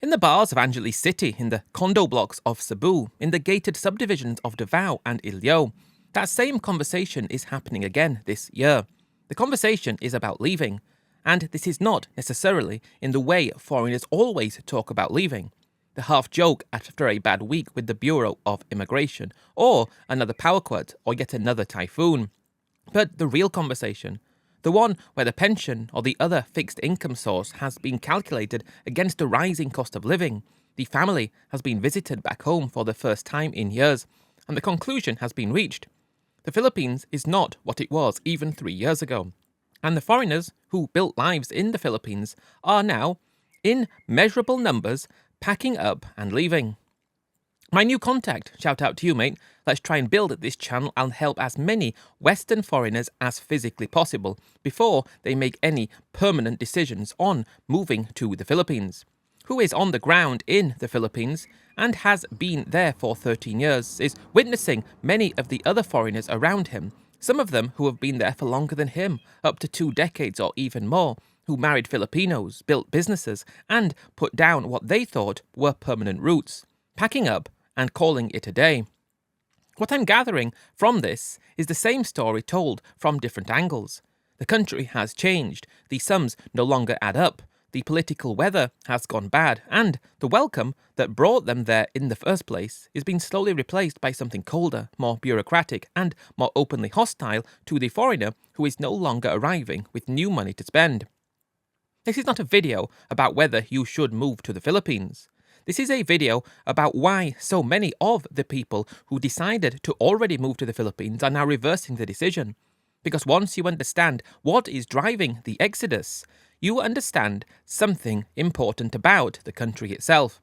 In the bars of Angeles City, in the condo blocks of Cebu, in the gated subdivisions of Davao and Iloilo, that same conversation is happening again this year. The conversation is about leaving, and this is not necessarily in the way foreigners always talk about leaving. The half joke after a bad week with the Bureau of Immigration, or another power cut, or yet another typhoon. But the real conversation, the one where the pension or the other fixed income source has been calculated against a rising cost of living, the family has been visited back home for the first time in years, and the conclusion has been reached. The Philippines is not what it was even 3 years ago, and the foreigners who built lives in the Philippines are now, in measurable numbers, packing up and leaving. My new contact, shout out to you mate, let's try and build this channel and help as many Western foreigners as physically possible before they make any permanent decisions on moving to the Philippines. Who is on the ground in the Philippines and has been there for 13 years, is witnessing many of the other foreigners around him, some of them who have been there for longer than him, up to 2 decades or even more, who married Filipinos, built businesses, and put down what they thought were permanent roots, packing up and calling it a day. What I'm gathering from this is the same story told from different angles. The country has changed, the sums no longer add up, the political weather has gone bad, and the welcome that brought them there in the first place is being slowly replaced by something colder, more bureaucratic, and more openly hostile to the foreigner who is no longer arriving with new money to spend. This is not a video about whether you should move to the Philippines. This is a video about why so many of the people who decided to already move to the Philippines are now reversing the decision. Because once you understand what is driving the exodus, you understand something important about the country itself.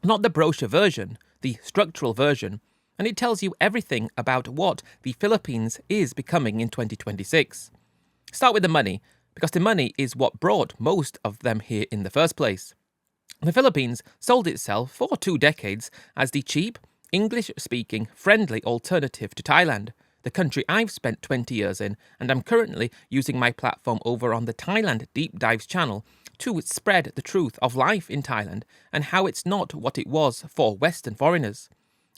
Not the brochure version, the structural version, and it tells you everything about what the Philippines is becoming in 2026. Start with the money, because the money is what brought most of them here in the first place. The Philippines sold itself for 2 decades as the cheap, English-speaking, friendly alternative to Thailand, the country I've spent 20 years in, and I'm currently using my platform over on the Thailand Deep Dives channel to spread the truth of life in Thailand and how it's not what it was for Western foreigners.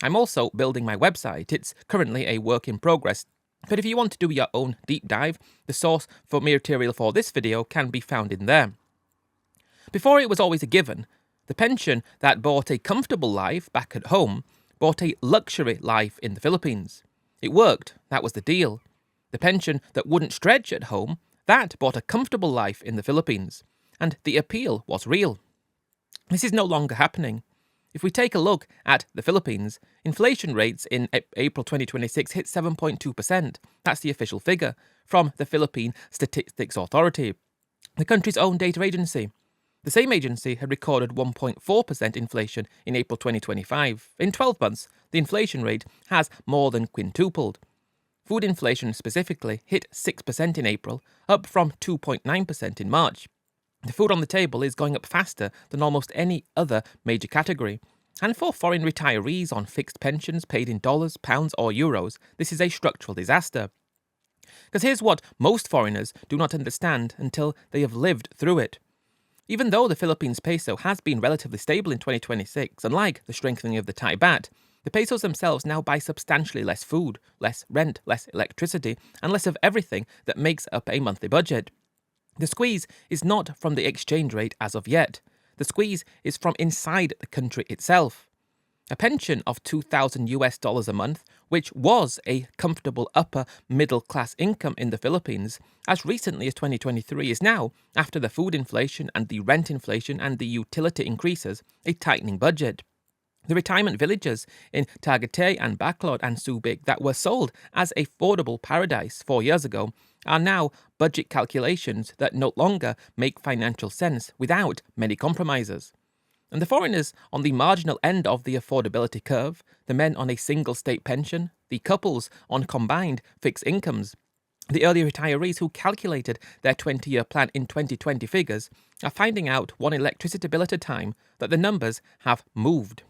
I'm also building my website. It's currently a work in progress, but if you want to do your own deep dive, the source for material for this video can be found in there. Before it was always a given, the pension that bought a comfortable life back at home bought a luxury life in the Philippines. It worked, that was the deal. The pension that wouldn't stretch at home, that bought a comfortable life in the Philippines, and the appeal was real. This is no longer happening. If we take a look at the Philippines, inflation rates in April 2026 hit 7.2%. That's the official figure from the Philippine Statistics Authority, the country's own data agency. The same agency had recorded 1.4% inflation in April 2025. In 12 months, the inflation rate has more than quintupled. Food inflation specifically hit 6% in April, up from 2.9% in March. The food on the table is going up faster than almost any other major category. And for foreign retirees on fixed pensions paid in dollars, pounds or euros, this is a structural disaster. Because here's what most foreigners do not understand until they have lived through it. Even though the Philippines peso has been relatively stable in 2026, unlike the strengthening of the Thai baht, the pesos themselves now buy substantially less food, less rent, less electricity, and less of everything that makes up a monthly budget. The squeeze is not from the exchange rate as of yet. The squeeze is from inside the country itself. A pension of $2,000 a month, which was a comfortable upper middle class income in the Philippines as recently as 2023, is now, after the food inflation and the rent inflation and the utility increases, a tightening budget. The retirement villages in Tagaytay and Bacolod and Subic that were sold as affordable paradise 4 years ago are now budget calculations that no longer make financial sense without many compromises. And the foreigners on the marginal end of the affordability curve, the men on a single state pension, the couples on combined fixed incomes, the early retirees who calculated their 20-year plan in 2020 figures, are finding out one electricity bill at a time that the numbers have moved.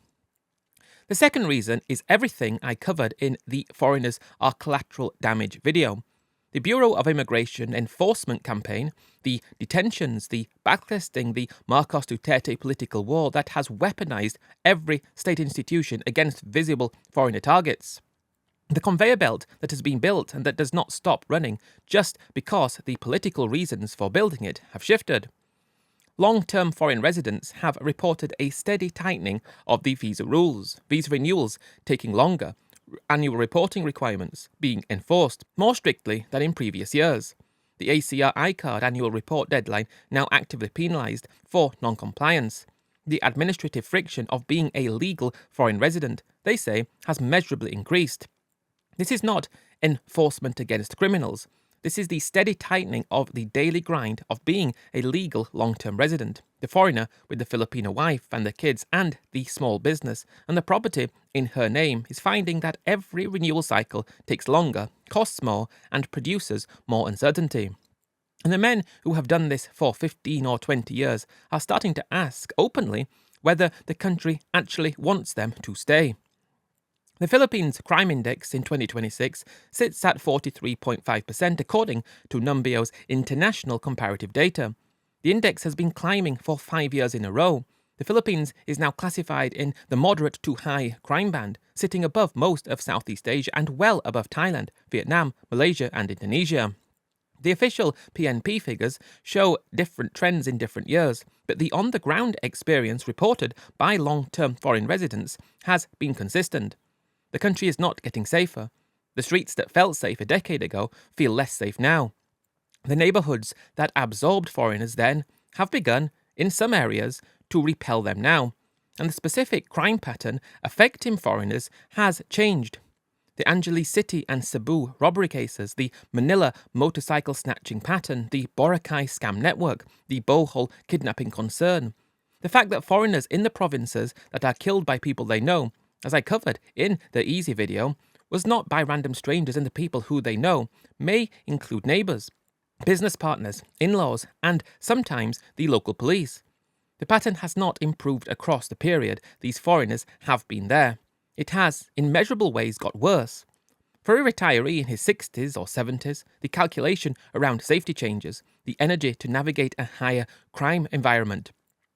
The second reason is everything I covered in the Foreigners Are Collateral Damage video. The Bureau of Immigration Enforcement campaign, the detentions, the blacklisting, the Marcos Duterte political war that has weaponized every state institution against visible foreigner targets. The conveyor belt that has been built and that does not stop running just because the political reasons for building it have shifted. Long-term foreign residents have reported a steady tightening of the visa rules, visa renewals taking longer, annual reporting requirements being enforced more strictly than in previous years. The ACR iCard annual report deadline now actively penalised for non-compliance. The administrative friction of being a legal foreign resident, they say, has measurably increased. This is not enforcement against criminals. This is the steady tightening of the daily grind of being a legal long-term resident, the foreigner with the Filipino wife and the kids and the small business and the property in her name is finding that every renewal cycle takes longer, costs more, and produces more uncertainty. And the men who have done this for 15 or 20 years are starting to ask openly whether the country actually wants them to stay. The Philippines Crime Index in 2026 sits at 43.5% according to Numbio's international comparative data. The index has been climbing for 5 years in a row. The Philippines is now classified in the moderate to high crime band, sitting above most of Southeast Asia and well above Thailand, Vietnam, Malaysia and Indonesia. The official PNP figures show different trends in different years, but the on-the-ground experience reported by long-term foreign residents has been consistent. The country is not getting safer. The streets that felt safe a decade ago feel less safe now. The neighbourhoods that absorbed foreigners then have begun, in some areas, to repel them now, and the specific crime pattern affecting foreigners has changed. The Angeles City and Cebu robbery cases, the Manila motorcycle snatching pattern, the Boracay scam network, the Bohol kidnapping concern. The fact that foreigners in the provinces that are killed by people they know, as I covered in the Easy video, was not by random strangers and the people who they know, may include neighbours, business partners, in-laws, and sometimes the local police. The pattern has not improved across the period these foreigners have been there. It has, in measurable ways, got worse. For a retiree in his 60s or 70s, the calculation around safety changes, the energy to navigate a higher crime environment,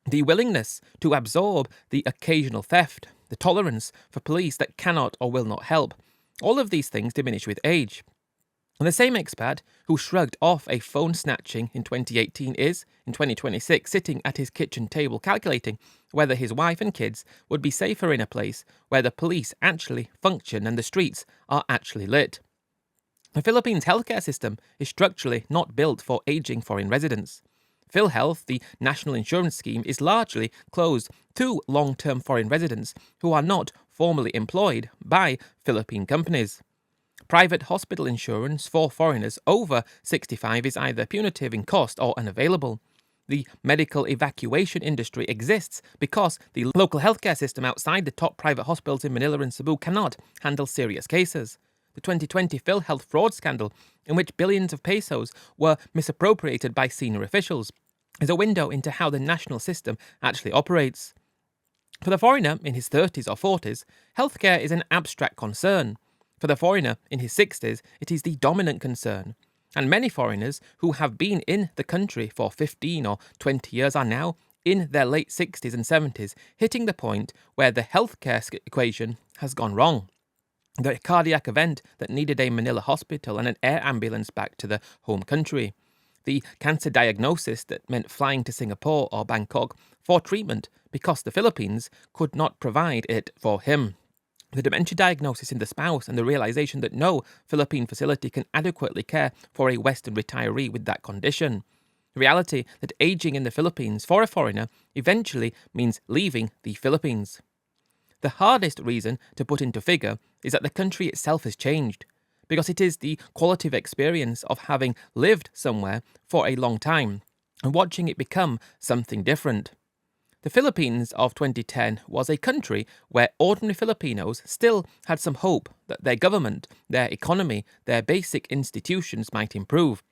the willingness to absorb the occasional theft, the tolerance for police that cannot or will not help, all of these things diminish with age. And the same expat who shrugged off a phone snatching in 2018 is, in 2026, sitting at his kitchen table calculating whether his wife and kids would be safer in a place where the police actually function and the streets are actually lit. The Philippines' healthcare system is structurally not built for aging foreign residents. PhilHealth, the national insurance scheme, is largely closed to long-term foreign residents who are not formally employed by Philippine companies. Private hospital insurance for foreigners over 65 is either punitive in cost or unavailable. The medical evacuation industry exists because the local healthcare system outside the top private hospitals in Manila and Cebu cannot handle serious cases. The 2020 PhilHealth fraud scandal, in which billions of pesos were misappropriated by senior officials, is a window into how the national system actually operates. For the foreigner in his 30s or 40s, healthcare is an abstract concern. For the foreigner in his 60s, it is the dominant concern. And many foreigners who have been in the country for 15 or 20 years are now in their late 60s and 70s, hitting the point where the healthcare equation has gone wrong. The cardiac event that needed a Manila hospital and an air ambulance back to the home country. The cancer diagnosis that meant flying to Singapore or Bangkok for treatment because the Philippines could not provide it for him. The dementia diagnosis in the spouse and the realization that no Philippine facility can adequately care for a Western retiree with that condition. The reality that aging in the Philippines for a foreigner eventually means leaving the Philippines. The hardest reason to put into figure is that the country itself has changed, because it is the qualitative experience of having lived somewhere for a long time and watching it become something different. The Philippines of 2010 was a country where ordinary Filipinos still had some hope that their government, their economy, their basic institutions might improve.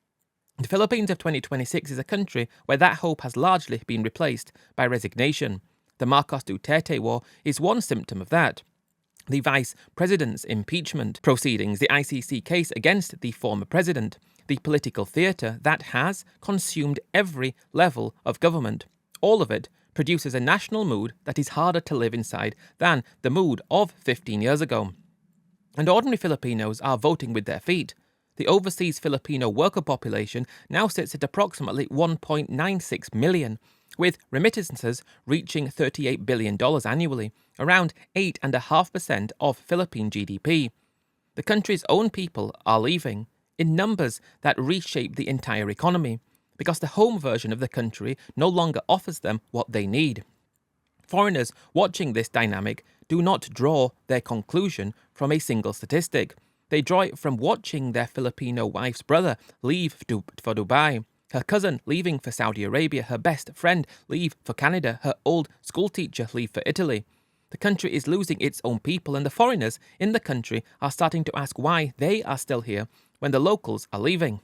The Philippines of 2026 is a country where that hope has largely been replaced by resignation. The Marcos Duterte war is one symptom of that. the vice president's impeachment proceedings, the ICC case against the former president, the political theatre that has consumed every level of government. All of it produces a national mood that is harder to live inside than the mood of 15 years ago. And ordinary Filipinos are voting with their feet. The overseas Filipino worker population now sits at approximately 1.96 million, with remittances reaching $38 billion annually, around 8.5% of Philippine GDP. The country's own people are leaving, in numbers that reshape the entire economy, because the home version of the country no longer offers them what they need. Foreigners watching this dynamic do not draw their conclusion from a single statistic. They draw it from watching their Filipino wife's brother leave for Dubai, her cousin leaving for Saudi Arabia, her best friend leave for Canada, her old schoolteacher leave for Italy. The country is losing its own people, and the foreigners in the country are starting to ask why they are still here when the locals are leaving.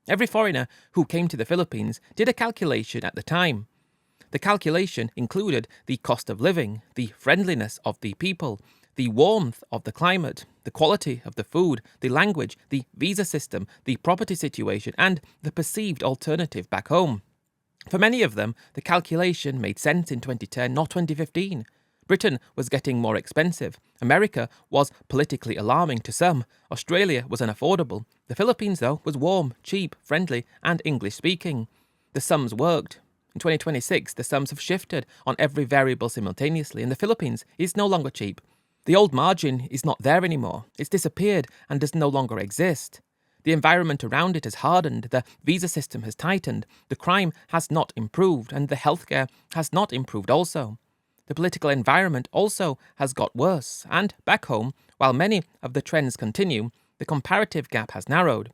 Every foreigner who came to the Philippines did a calculation at the time. The calculation included the cost of living, the friendliness of the people, the warmth of the climate, the quality of the food, the language, the visa system, the property situation, and the perceived alternative back home. For many of them, the calculation made sense in 2010, not 2015. Britain was getting more expensive. America was politically alarming to some. Australia was unaffordable. The Philippines, though, was warm, cheap, friendly, and English-speaking. The sums worked. In 2026, the sums have shifted on every variable simultaneously, and the Philippines is no longer cheap. The old margin is not there anymore. It's disappeared and does no longer exist. The environment around it has hardened, the visa system has tightened, the crime has not improved, and the healthcare has not improved also. The political environment also has got worse, and back home, while many of the trends continue, the comparative gap has narrowed.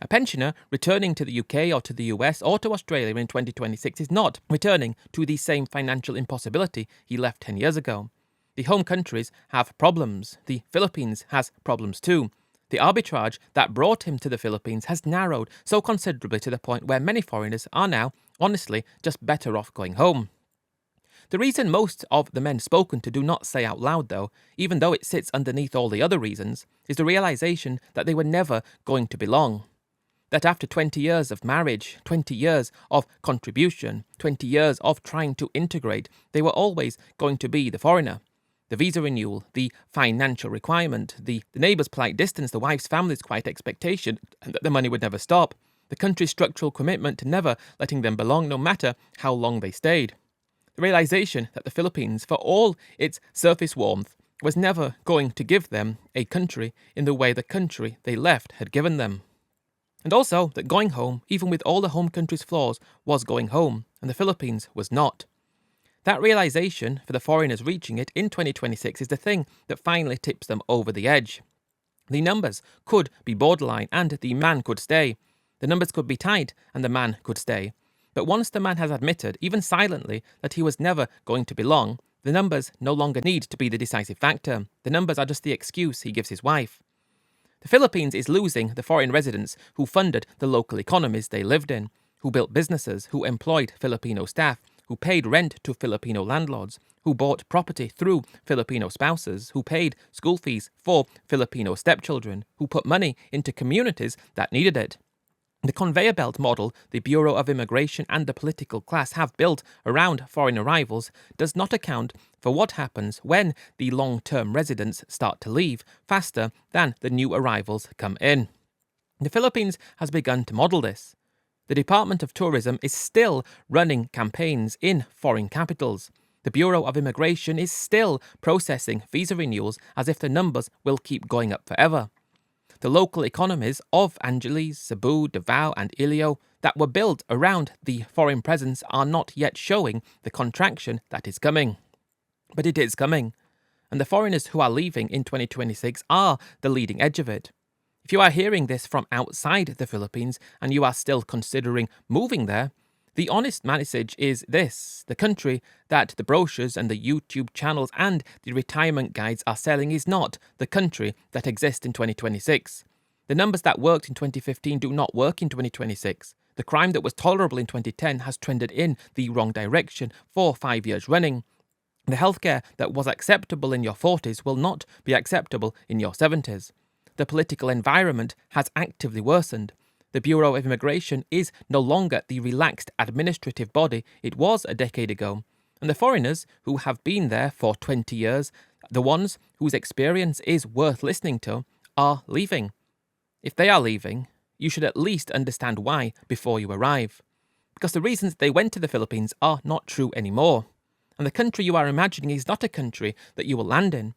A pensioner returning to the UK or to the US or to Australia in 2026 is not returning to the same financial impossibility he left 10 years ago. The home countries have problems. The Philippines has problems too. The arbitrage that brought him to the Philippines has narrowed so considerably to the point where many foreigners are now, honestly, just better off going home. The reason most of the men spoken to do not say out loud, though, even though it sits underneath all the other reasons, is the realization that they were never going to belong. That after 20 years of marriage, 20 years of contribution, 20 years of trying to integrate, they were always going to be the foreigner. The visa renewal, the financial requirement, the neighbour's polite distance, the wife's family's quiet expectation, and that the money would never stop, the country's structural commitment to never letting them belong no matter how long they stayed. The realization that the Philippines, for all its surface warmth, was never going to give them a country in the way the country they left had given them. And also that going home, even with all the home country's flaws, was going home, and the Philippines was not. That realization, for the foreigners reaching it in 2026, is the thing that finally tips them over the edge. The numbers could be borderline, and the man could stay. The numbers could be tight, and the man could stay. But once the man has admitted, even silently, that he was never going to belong, the numbers no longer need to be the decisive factor. The numbers are just the excuse he gives his wife. The Philippines is losing the foreign residents who funded the local economies they lived in, who built businesses, who employed Filipino staff, who paid rent to Filipino landlords, who bought property through Filipino spouses, who paid school fees for Filipino stepchildren, who put money into communities that needed it. The conveyor belt model the Bureau of Immigration and the political class have built around foreign arrivals does not account for what happens when the long-term residents start to leave faster than the new arrivals come in. The Philippines has begun to model this. The Department of Tourism is still running campaigns in foreign capitals. The Bureau of Immigration is still processing visa renewals as if the numbers will keep going up forever. The local economies of Angeles, Cebu, Davao and Iloilo that were built around the foreign presence are not yet showing the contraction that is coming. But it is coming, and the foreigners who are leaving in 2026 are the leading edge of it. If you are hearing this from outside the Philippines and you are still considering moving there, the honest message is this: the country that the brochures and the YouTube channels and the retirement guides are selling is not the country that exists in 2026. The numbers that worked in 2015 do not work in 2026. The crime that was tolerable in 2010 has trended in the wrong direction for 5 years running. The healthcare that was acceptable in your 40s will not be acceptable in your 70s. The political environment has actively worsened. The Bureau of Immigration is no longer the relaxed administrative body it was a decade ago. And the foreigners who have been there for 20 years, the ones whose experience is worth listening to, are leaving. If they are leaving, you should at least understand why before you arrive. Because the reasons they went to the Philippines are not true anymore. And the country you are imagining is not a country that you will land in.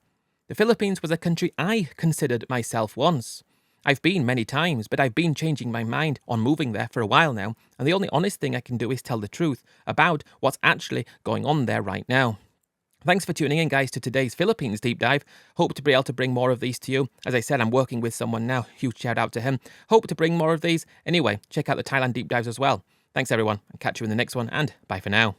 The Philippines was a country I considered myself once. I've been many times, but I've been changing my mind on moving there for a while now, and the only honest thing I can do is tell the truth about what's actually going on there right now. Thanks for tuning in, guys, to today's Philippines deep dive. Hope to be able to bring more of these to you. As I said, I'm working with someone now. Huge shout out to him. Hope to bring more of these. Anyway, check out the Thailand deep dives as well. Thanks, everyone, and catch you in the next one, and bye for now.